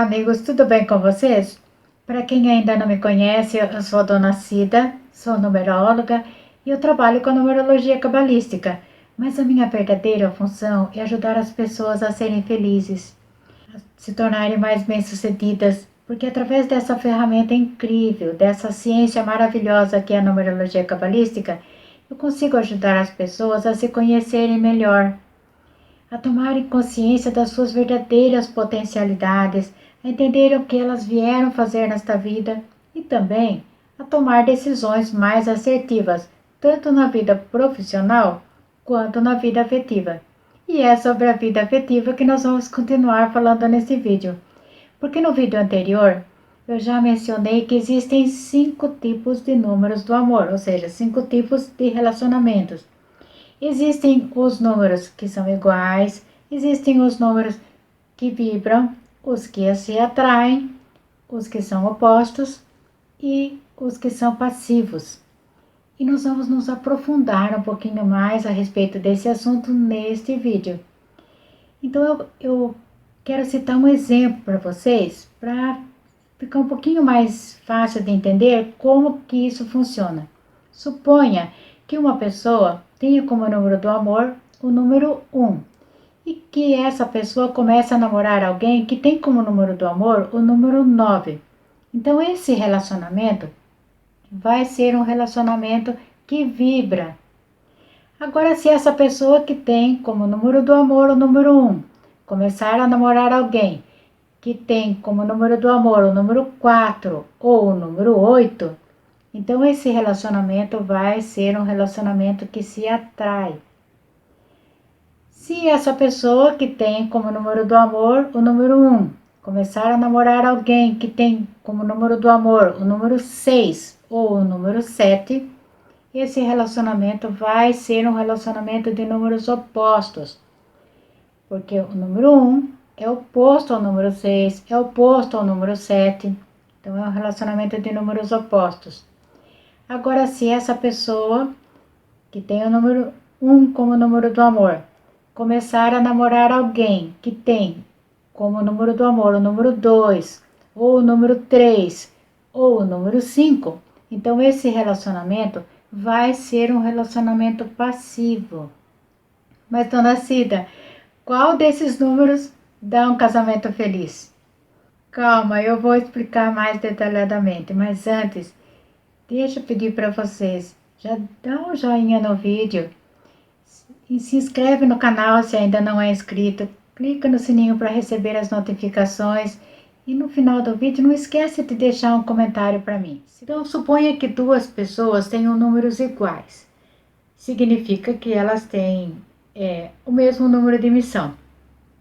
Olá, amigos, tudo bem com vocês? Para quem ainda não me conhece, eu sou a Dona Cida, sou numeróloga e eu trabalho com a numerologia cabalística, mas a minha verdadeira função é ajudar as pessoas a serem felizes, a se tornarem mais bem-sucedidas, porque através dessa ferramenta incrível, dessa ciência maravilhosa que é a numerologia cabalística, eu consigo ajudar as pessoas a se conhecerem melhor, a tomarem consciência das suas verdadeiras potencialidades, a entender o que elas vieram fazer nesta vida e também a tomar decisões mais assertivas, tanto na vida profissional quanto na vida afetiva. E é sobre a vida afetiva que nós vamos continuar falando nesse vídeo, porque no vídeo anterior eu já mencionei que existem 5 tipos de números do amor, ou seja, 5 tipos de relacionamentos. Existem os números que são iguais, existem os números que vibram, os que se atraem, os que são opostos e os que são passivos. E nós vamos nos aprofundar um pouquinho mais a respeito desse assunto neste vídeo. Então eu quero citar um exemplo para vocês, para ficar um pouquinho mais fácil de entender como que isso funciona. Suponha que uma pessoa tenha como número do amor o número 1 e que essa pessoa comece a namorar alguém que tem como número do amor o número 9. Então esse relacionamento vai ser um relacionamento que vibra. Agora, se essa pessoa que tem como número do amor o número 1 começar a namorar alguém que tem como número do amor o número 4 ou o número 8, então esse relacionamento vai ser um relacionamento que se atrai. Se essa pessoa que tem como número do amor o número 1 começar a namorar alguém que tem como número do amor o número 6 ou o número 7, esse relacionamento vai ser um relacionamento de números opostos, porque o número 1 é oposto ao número 6, é oposto ao número 7, então é um relacionamento de números opostos. Agora, se essa pessoa que tem o número 1 como número do amor começar a namorar alguém que tem como número do amor o número 2, ou o número 3, ou o número 5, então esse relacionamento vai ser um relacionamento passivo. Mas, Dona Cida, qual desses números dá um casamento feliz? Calma, eu vou explicar mais detalhadamente, mas antes, deixa eu pedir para vocês, já dá um joinha no vídeo e se inscreve no canal se ainda não é inscrito, clica no sininho para receber as notificações e no final do vídeo não esquece de deixar um comentário para mim. Então suponha que duas pessoas tenham números iguais, significa que elas têm o mesmo número de missão.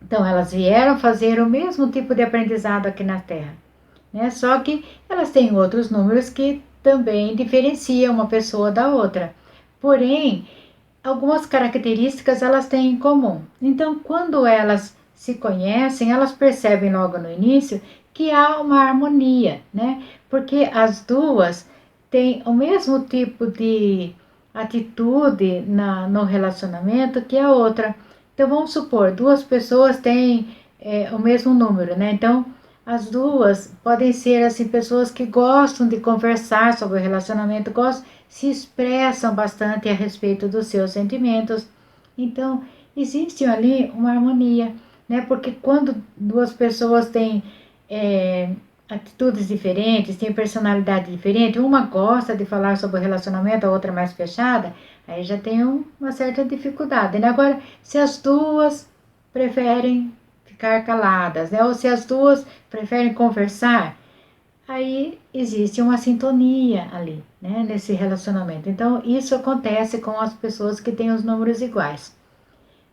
Então elas vieram fazer o mesmo tipo de aprendizado aqui na Terra, né? Só que elas têm outros números que também diferenciam uma pessoa da outra. Porém, algumas características elas têm em comum. Então, quando elas se conhecem, elas percebem logo no início que há uma harmonia, né? Porque as duas têm o mesmo tipo de atitude no relacionamento que a outra. Então, vamos supor, duas pessoas têm o mesmo número, né? Então, as duas podem ser assim pessoas que gostam de conversar sobre o relacionamento, se expressam bastante a respeito dos seus sentimentos. Então, existe ali uma harmonia, né? Porque quando duas pessoas têm atitudes diferentes, têm personalidade diferente, uma gosta de falar sobre o relacionamento, a outra mais fechada, aí já tem uma certa dificuldade, né? Agora, se as duas preferem ficar caladas, né? Ou se as duas preferem conversar, aí existe uma sintonia ali, né? Nesse relacionamento. Então, isso acontece com as pessoas que têm os números iguais.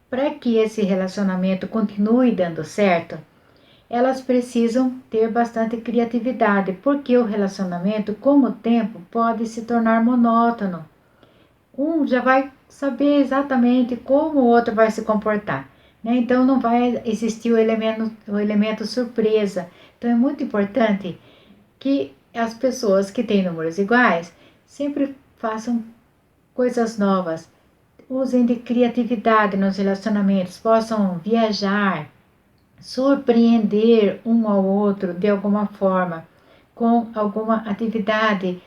Para que esse relacionamento continue dando certo, elas precisam ter bastante criatividade, porque o relacionamento, com o tempo, pode se tornar monótono. Um já vai saber exatamente como o outro vai se comportar, né? Então não vai existir o elemento surpresa. Então é muito importante que as pessoas que têm números iguais sempre façam coisas novas, usem de criatividade nos relacionamentos, possam viajar, surpreender um ao outro de alguma forma, com alguma atividade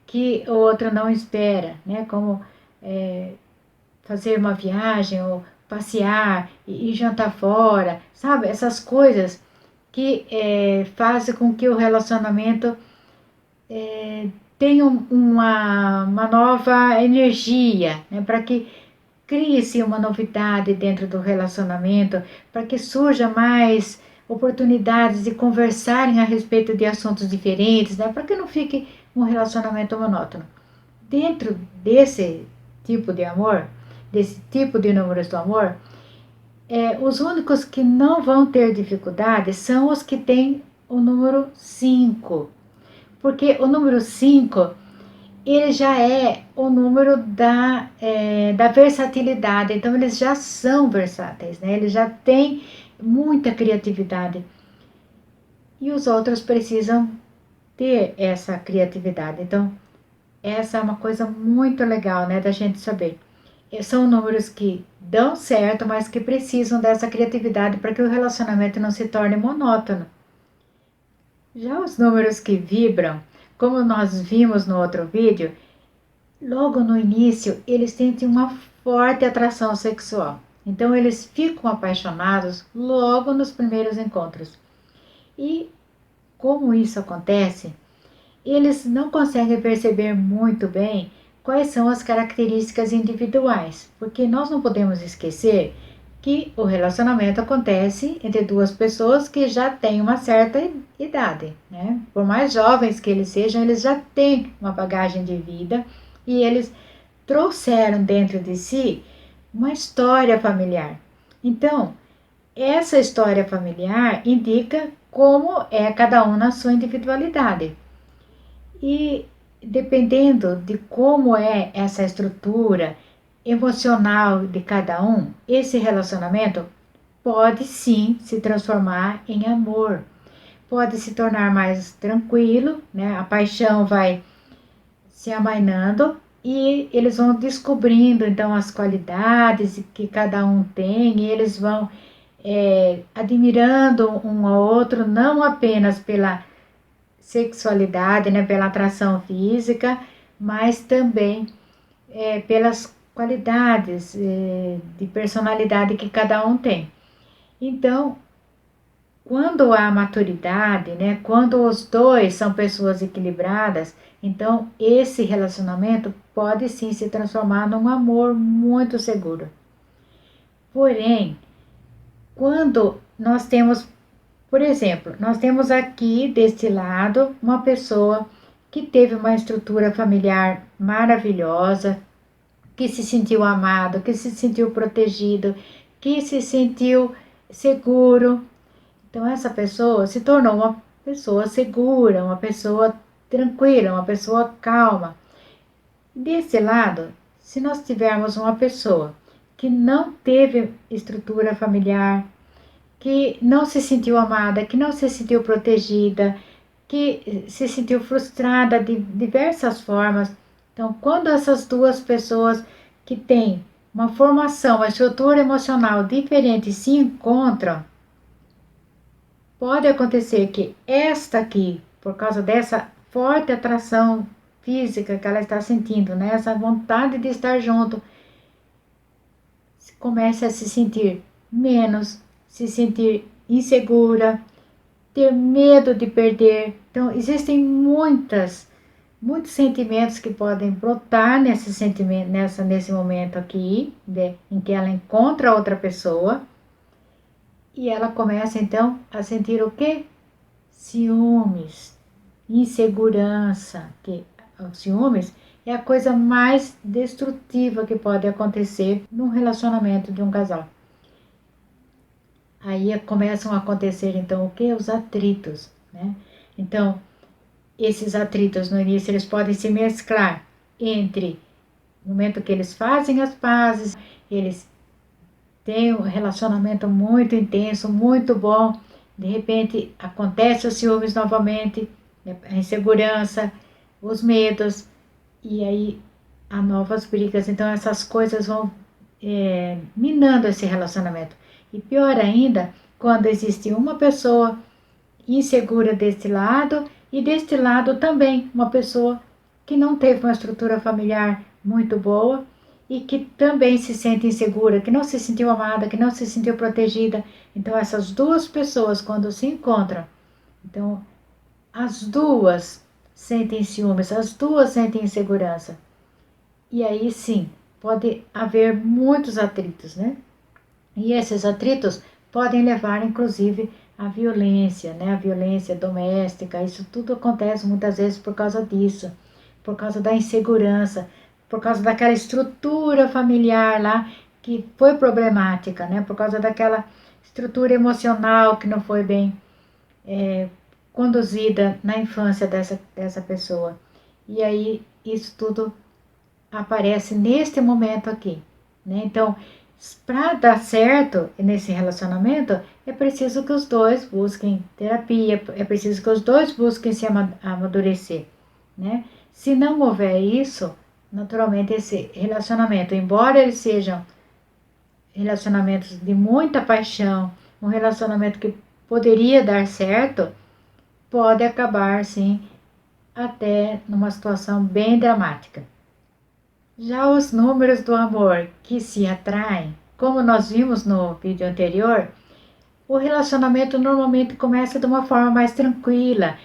que o outro não espera, né? Como fazer uma viagem ou passear e jantar fora, sabe? Essas coisas que fazem com que o relacionamento tenha uma nova energia, né? Para que crie-se uma novidade dentro do relacionamento, para que surja mais oportunidades de conversarem a respeito de assuntos diferentes, né? Para que não fique um relacionamento monótono. Dentro desse tipo de amor, desse tipo de números do amor, os únicos que não vão ter dificuldade são os que têm o número 5. Porque o número 5 ele já é o número da versatilidade. Então, eles já são versáteis, né? Eles já têm muita criatividade. E os outros precisam ter essa criatividade. Então, essa é uma coisa muito legal, né, da gente saber. São números que dão certo, mas que precisam dessa criatividade para que o relacionamento não se torne monótono. Já os números que vibram, como nós vimos no outro vídeo, logo no início eles sentem uma forte atração sexual. Então eles ficam apaixonados logo nos primeiros encontros. E como isso acontece, eles não conseguem perceber muito bem quais são as características individuais, porque nós não podemos esquecer que o relacionamento acontece entre duas pessoas que já têm uma certa idade, né? Por mais jovens que eles sejam, eles já têm uma bagagem de vida e eles trouxeram dentro de si uma história familiar. Então, essa história familiar indica como é cada um na sua individualidade. E dependendo de como é essa estrutura emocional de cada um, esse relacionamento pode sim se transformar em amor. Pode se tornar mais tranquilo, né? A paixão vai se amainando e eles vão descobrindo então as qualidades que cada um tem e eles vão admirando um ao outro, não apenas pela sexualidade, né, pela atração física, mas também pelas qualidades de personalidade que cada um tem. Então, quando há maturidade, né, quando os dois são pessoas equilibradas, então esse relacionamento pode sim se transformar num amor muito seguro. Porém, quando nós temos, por exemplo, nós temos aqui deste lado uma pessoa que teve uma estrutura familiar maravilhosa, que se sentiu amado, que se sentiu protegido, que se sentiu seguro. Então essa pessoa se tornou uma pessoa segura, uma pessoa tranquila, uma pessoa calma. Desse lado, se nós tivermos uma pessoa que não teve estrutura familiar, que não se sentiu amada, que não se sentiu protegida, que se sentiu frustrada de diversas formas. Então, quando essas duas pessoas que têm uma formação, uma estrutura emocional diferente se encontram, pode acontecer que esta aqui, por causa dessa forte atração física que ela está sentindo, né, essa vontade de estar junto, comece a se sentir menos, se sentir insegura, ter medo de perder. Então, existem muitos sentimentos que podem brotar nesse sentimento, nesse momento aqui, em que ela encontra outra pessoa, e ela começa então a sentir o quê? Ciúmes, insegurança, que o ciúmes é a coisa mais destrutiva que pode acontecer num relacionamento de um casal. Aí começam a acontecer então o que? Os atritos, né? Então, esses atritos no início eles podem se mesclar entre o momento que eles fazem as pazes, eles têm um relacionamento muito intenso, muito bom, de repente acontece os ciúmes novamente, a insegurança, os medos, e aí há novas brigas. Então essas coisas vão minando esse relacionamento. E pior ainda, quando existe uma pessoa insegura deste lado e deste lado também uma pessoa que não teve uma estrutura familiar muito boa e que também se sente insegura, que não se sentiu amada, que não se sentiu protegida. Então essas duas pessoas quando se encontram, então as duas sentem ciúmes, as duas sentem insegurança. E aí sim, pode haver muitos atritos, né? E esses atritos podem levar, inclusive, à violência, né? A violência doméstica. Isso tudo acontece muitas vezes por causa disso, por causa da insegurança, por causa daquela estrutura familiar lá que foi problemática, né? Por causa daquela estrutura emocional que não foi bem conduzida na infância dessa pessoa. E aí isso tudo aparece neste momento aqui, né? Então, para dar certo nesse relacionamento, é preciso que os dois busquem terapia, é preciso que os dois busquem se amadurecer, né? Se não houver isso, naturalmente esse relacionamento, embora eles sejam relacionamentos de muita paixão, um relacionamento que poderia dar certo, pode acabar, sim, até numa situação bem dramática. Já os números do amor que se atraem, como nós vimos no vídeo anterior, o relacionamento normalmente começa de uma forma mais tranquila.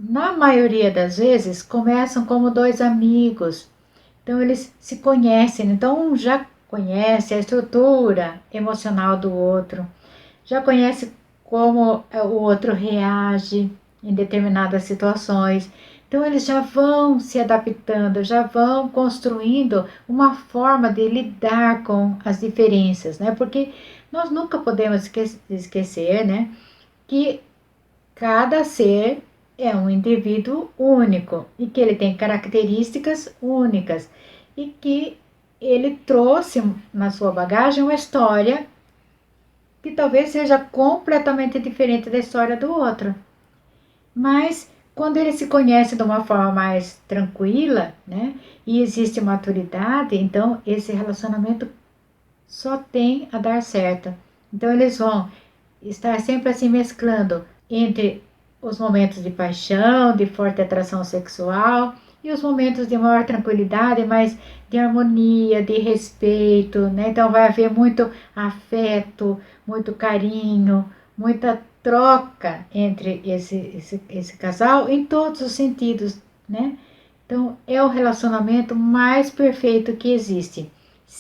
Na maioria das vezes, começam como dois amigos. Então, eles se conhecem. Então, um já conhece a estrutura emocional do outro, já conhece como o outro reage em determinadas situações. Então eles já vão se adaptando, já vão construindo uma forma de lidar com as diferenças, né? Porque nós nunca podemos esquecer, né, que cada ser é um indivíduo único e que ele tem características únicas e que ele trouxe na sua bagagem uma história que talvez seja completamente diferente da história do outro. Mas quando ele se conhece de uma forma mais tranquila, né, e existe maturidade, então esse relacionamento só tem a dar certo. Então eles vão estar sempre assim mesclando entre os momentos de paixão, de forte atração sexual e os momentos de maior tranquilidade, mas de harmonia, de respeito, né? Então vai haver muito afeto, muito carinho, muita troca entre esse casal em todos os sentidos, né? Então é o relacionamento mais perfeito que existe.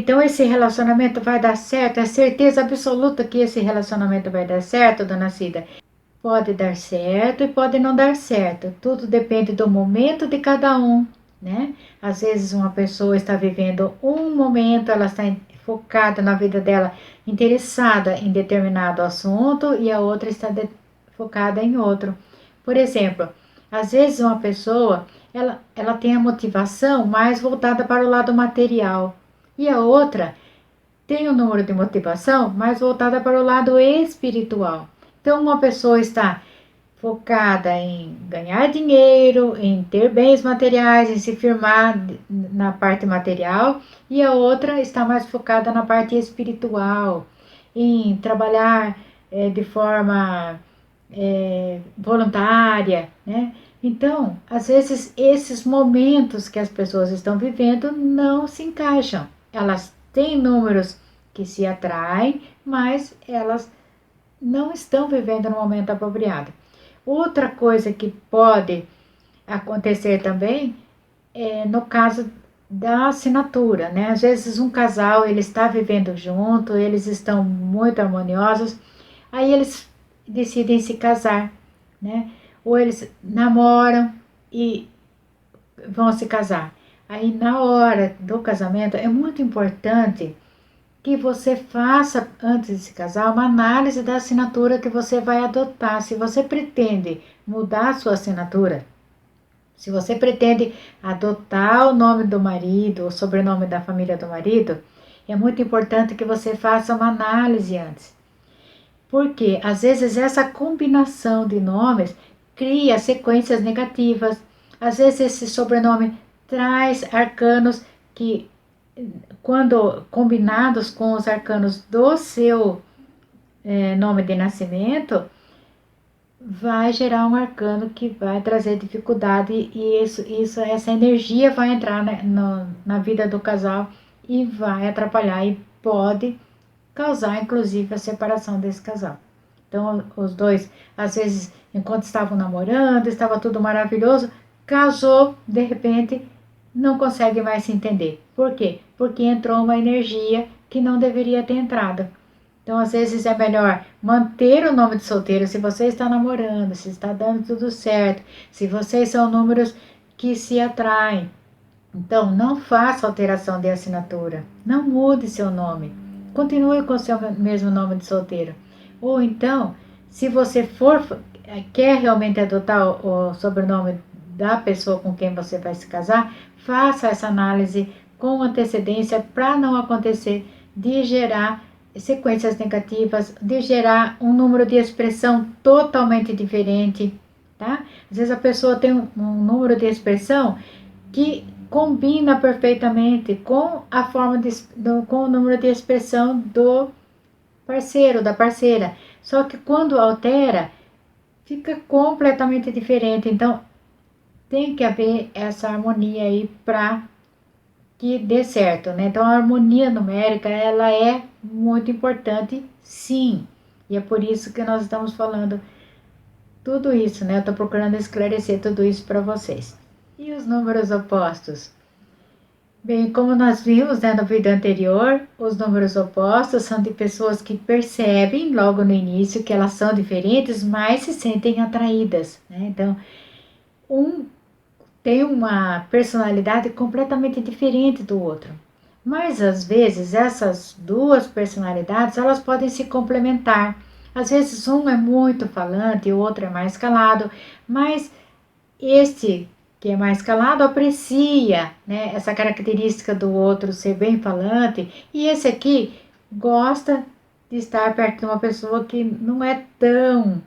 Então esse relacionamento vai dar certo, é certeza absoluta que esse relacionamento vai dar certo, dona Cida. Pode dar certo e pode não dar certo. Tudo depende do momento de cada um, né? Às vezes uma pessoa está vivendo um momento, ela está focada na vida dela, interessada em determinado assunto e a outra está focada em outro. Por exemplo, às vezes uma pessoa, ela tem a motivação mais voltada para o lado material e a outra tem o número de motivação mais voltada para o lado espiritual. Então, uma pessoa está focada em ganhar dinheiro, em ter bens materiais, em se firmar na parte material, e a outra está mais focada na parte espiritual, em trabalhar de forma voluntária, né? Então, às vezes, esses momentos que as pessoas estão vivendo não se encaixam. Elas têm números que se atraem, mas elas não estão vivendo no momento apropriado. Outra coisa que pode acontecer também é no caso da assinatura, né? Às vezes um casal ele está vivendo junto, eles estão muito harmoniosos, aí eles decidem se casar, né? Ou eles namoram e vão se casar. Aí na hora do casamento é muito importante que você faça, antes de se casar, uma análise da assinatura que você vai adotar. Se você pretende mudar a sua assinatura, se você pretende adotar o nome do marido, o sobrenome da família do marido, é muito importante que você faça uma análise antes. Porque às vezes essa combinação de nomes cria sequências negativas. Às vezes esse sobrenome traz arcanos que, quando combinados com os arcanos do seu nome de nascimento, vai gerar um arcano que vai trazer dificuldade e essa energia vai entrar na vida do casal e vai atrapalhar e pode causar inclusive a separação desse casal. Então os dois, às vezes, enquanto estavam namorando, estava tudo maravilhoso, casou, de repente não consegue mais se entender. Por quê? Porque entrou uma energia que não deveria ter entrado. Então, às vezes é melhor manter o nome de solteiro se você está namorando, se está dando tudo certo, se vocês são números que se atraem. Então, não faça alteração de assinatura, não mude seu nome, continue com o seu mesmo nome de solteiro. Ou então, se você quer realmente adotar o sobrenome da pessoa com quem você vai se casar, faça essa análise com antecedência para não acontecer de gerar sequências negativas, de gerar um número de expressão totalmente diferente, tá? Às vezes a pessoa tem um número de expressão que combina perfeitamente com a forma com o número de expressão do parceiro, da parceira. Só que quando altera, fica completamente diferente. Então, tem que haver essa harmonia aí para que dê certo, né? Então, a harmonia numérica, ela é muito importante, sim. E é por isso que nós estamos falando tudo isso, né? Eu estou procurando esclarecer tudo isso para vocês. E os números opostos? Bem, como nós vimos, né, no vídeo anterior, os números opostos são de pessoas que percebem logo no início que elas são diferentes, mas se sentem atraídas, né? Então, um tem uma personalidade completamente diferente do outro. Mas às vezes essas duas personalidades, elas podem se complementar. Às vezes um é muito falante e o outro é mais calado, mas este que é mais calado aprecia, né, essa característica do outro ser bem falante, e esse aqui gosta de estar perto de uma pessoa que não é tão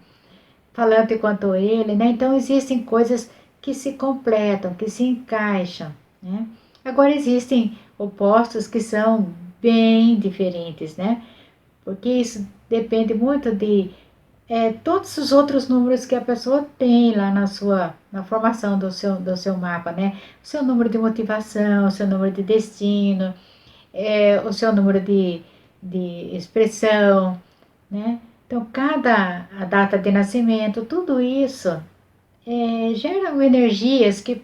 falante quanto ele, né? Então existem coisas que se completam, que se encaixam, né? Agora existem opostos que são bem diferentes, né? Porque isso depende muito de todos os outros números que a pessoa tem lá na formação do seu mapa, né? O seu número de motivação, o seu número de destino, o seu número de expressão, né? Então, a data de nascimento, tudo isso geram energias que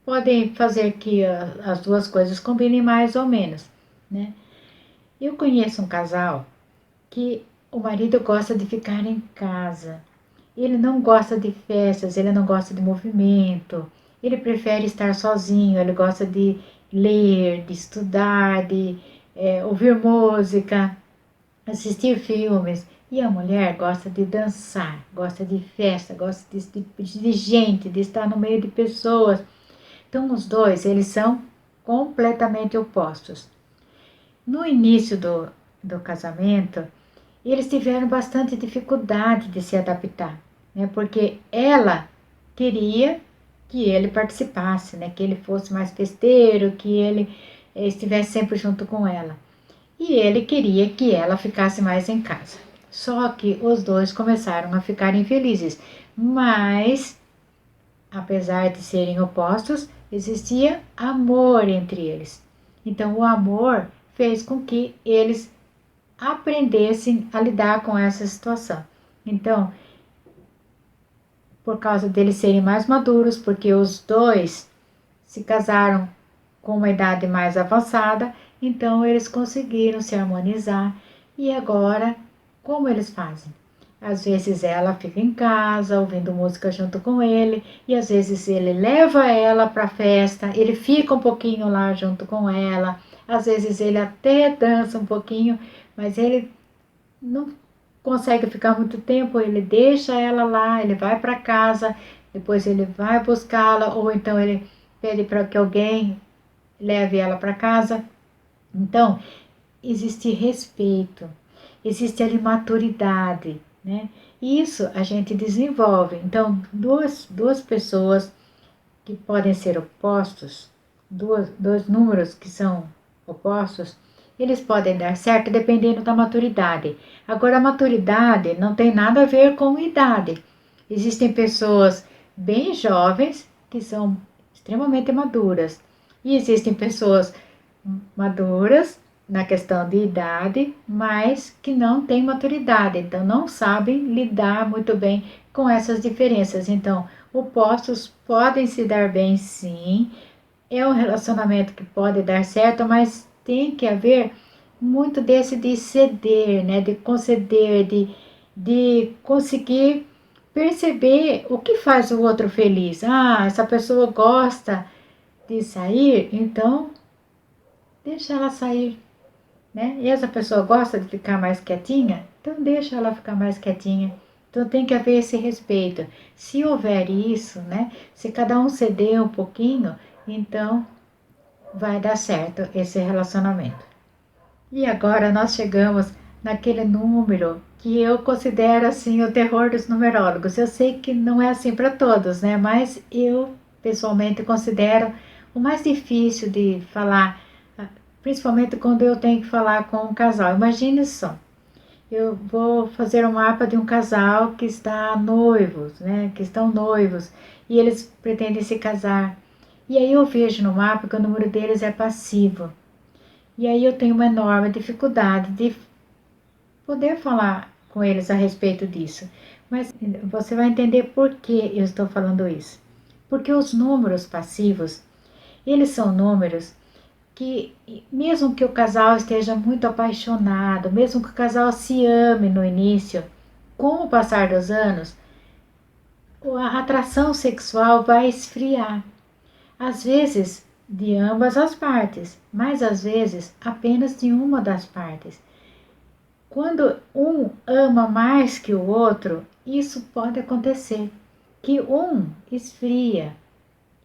podem fazer que as duas coisas combinem mais ou menos, né? Eu conheço um casal que o marido gosta de ficar em casa. Ele não gosta de festas, ele não gosta de movimento. Ele prefere estar sozinho, ele gosta de ler, de estudar, de ouvir música, assistir filmes. E a mulher gosta de dançar, gosta de festa, gosta de gente, de estar no meio de pessoas. Então, os dois, eles são completamente opostos. No início do casamento, eles tiveram bastante dificuldade de se adaptar, né? Porque ela queria que ele participasse, né? Que ele fosse mais festeiro, que ele estivesse sempre junto com ela. E ele queria que ela ficasse mais em casa. Só que os dois começaram a ficar infelizes. Mas, apesar de serem opostos, existia amor entre eles. Então, o amor fez com que eles aprendessem a lidar com essa situação. Então, por causa deles serem mais maduros, porque os dois se casaram com uma idade mais avançada, então eles conseguiram se harmonizar. E agora, como eles fazem? Às vezes ela fica em casa ouvindo música junto com ele, e às vezes ele leva ela para a festa, ele fica um pouquinho lá junto com ela, às vezes ele até dança um pouquinho, mas ele não consegue ficar muito tempo, ele deixa ela lá, ele vai para casa, depois ele vai buscá-la, ou então ele pede para que alguém leve ela para casa. Então, existe respeito, existe ali maturidade, né? Isso a gente desenvolve. Então, duas pessoas que podem ser opostos, dois números que são opostos, eles podem dar certo dependendo da maturidade. Agora, a maturidade não tem nada a ver com idade. Existem pessoas bem jovens que são extremamente maduras. E existem pessoas maduras na questão de idade, mas que não têm maturidade, então não sabem lidar muito bem com essas diferenças. Então, opostos podem se dar bem, sim. É um relacionamento que pode dar certo, mas tem que haver muito desse de ceder, né? De conceder, de conseguir perceber o que faz o outro feliz. Ah, essa pessoa gosta de sair, então deixa ela sair, né? E essa pessoa gosta de ficar mais quietinha, então deixa ela ficar mais quietinha. Então tem que haver esse respeito. Se houver isso, né? Se cada um ceder um pouquinho, então vai dar certo esse relacionamento. E agora nós chegamos naquele número que eu considero assim o terror dos numerólogos. Eu sei que não é assim para todos, né? Mas eu pessoalmente considero o mais difícil de falar, principalmente quando eu tenho que falar com um casal. Imagine só, eu vou fazer um mapa de um casal que está noivos, né? Que estão noivos e eles pretendem se casar. E aí eu vejo no mapa que o número deles é passivo. E aí eu tenho uma enorme dificuldade de poder falar com eles a respeito disso. Mas você vai entender por que eu estou falando isso. Porque os números passivos, eles são números que, mesmo que o casal esteja muito apaixonado, mesmo que o casal se ame no início, com o passar dos anos, a atração sexual vai esfriar. Às vezes de ambas as partes, mas às vezes apenas de uma das partes. Quando um ama mais que o outro, isso pode acontecer, que um esfria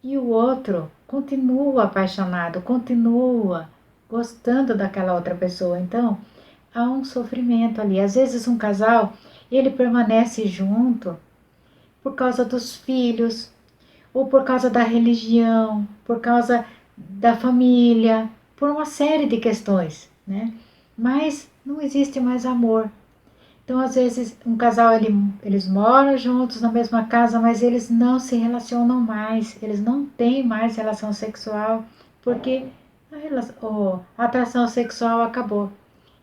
e o outro continua apaixonado, continua gostando daquela outra pessoa. Então, há um sofrimento ali. Às vezes um casal, ele permanece junto por causa dos filhos, ou por causa da religião, por causa da família, por uma série de questões, né? Mas não existe mais amor. Então, às vezes, um casal, eles moram juntos na mesma casa, mas eles não se relacionam mais, eles não têm mais relação sexual, porque a atração sexual acabou.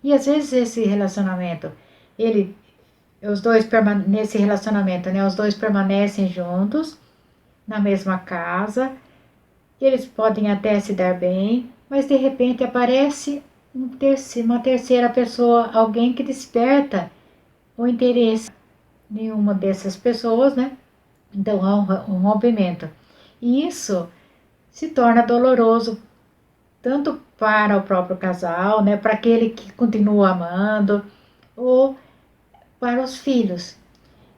E às vezes esse relacionamento, ele, nesse relacionamento, né, os dois permanecem juntos, na mesma casa, eles podem até se dar bem, mas de repente aparece uma terceira pessoa, alguém que desperta o interesse em uma dessas pessoas, né? Então há um rompimento. E isso se torna doloroso tanto para o próprio casal, né? Para aquele que continua amando, ou para os filhos.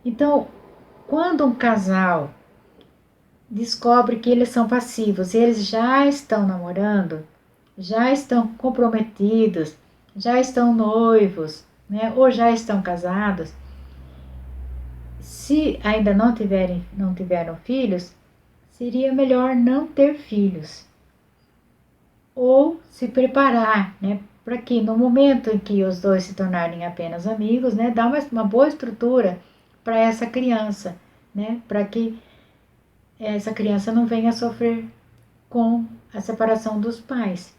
Então, quando um casal descobre que eles são passivos, eles já estão namorando, já estão comprometidos, já estão noivos, né? Ou já estão casados. Se ainda não tiveram filhos, seria melhor não ter filhos. Ou se preparar, né? Para que no momento em que os dois se tornarem apenas amigos, né? Dar uma boa estrutura para essa criança, né? Para que essa criança não venha a sofrer com a separação dos pais.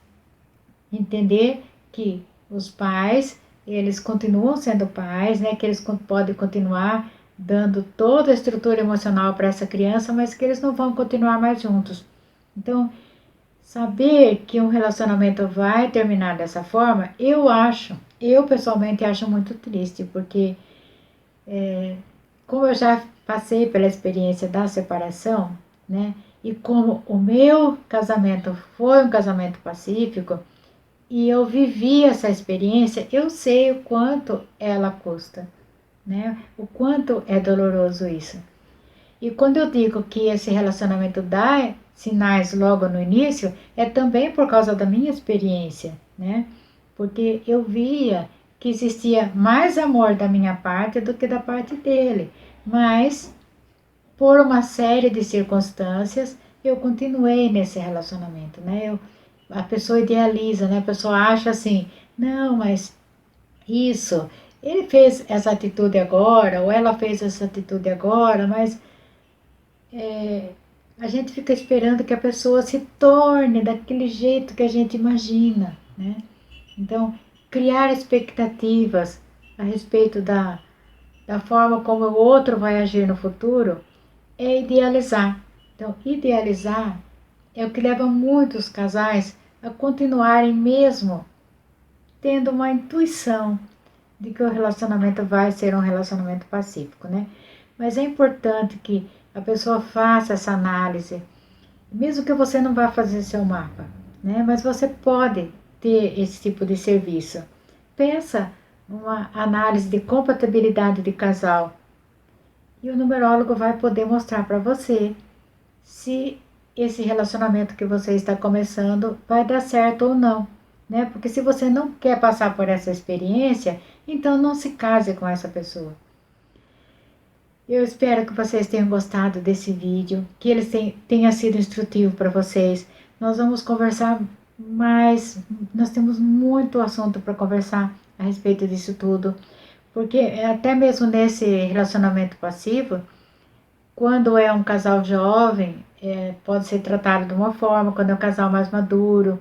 Entender que os pais, eles continuam sendo pais, né? Que eles podem continuar dando toda a estrutura emocional para essa criança, mas que eles não vão continuar mais juntos. Então, saber que um relacionamento vai terminar dessa forma, eu pessoalmente acho muito triste, porque como eu já passei pela experiência da separação, né? E como o meu casamento foi um casamento pacífico, e eu vivi essa experiência, eu sei o quanto ela custa, né? O quanto é doloroso isso. E quando eu digo que esse relacionamento dá sinais logo no início, é também por causa da minha experiência, né? Porque eu via que existia mais amor da minha parte do que da parte dele. Mas, por uma série de circunstâncias, eu continuei nesse relacionamento, né? A pessoa idealiza, né? A pessoa acha assim, não, mas isso, ele fez essa atitude agora, ou ela fez essa atitude agora, mas a gente fica esperando que a pessoa se torne daquele jeito que a gente imagina, né? Então, criar expectativas a respeito da forma como o outro vai agir no futuro é idealizar. Então, idealizar é o que leva muitos casais a continuarem mesmo tendo uma intuição de que o relacionamento vai ser um relacionamento pacífico, né? Mas é importante que a pessoa faça essa análise, mesmo que você não vá fazer seu mapa, né? Mas você pode ter esse tipo de serviço. Peça uma análise de compatibilidade de casal e o numerólogo vai poder mostrar para você se esse relacionamento que você está começando vai dar certo ou não, né? Porque se você não quer passar por essa experiência, então não se case com essa pessoa. Eu espero que vocês tenham gostado desse vídeo, que ele tenha sido instrutivo para vocês. Nós vamos conversar mais, nós temos muito assunto para conversar a respeito disso tudo, porque até mesmo nesse relacionamento passivo, quando é um casal jovem, pode ser tratado de uma forma, quando é um casal mais maduro,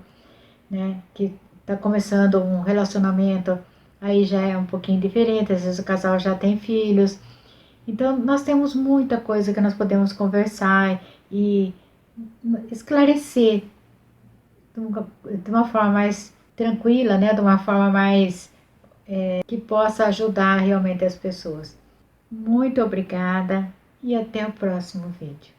né, que está começando um relacionamento, aí já é um pouquinho diferente, às vezes o casal já tem filhos. Então, nós temos muita coisa que nós podemos conversar e esclarecer de uma forma mais tranquila, né, de uma forma mais que possa ajudar realmente as pessoas. Muito obrigada e até o próximo vídeo.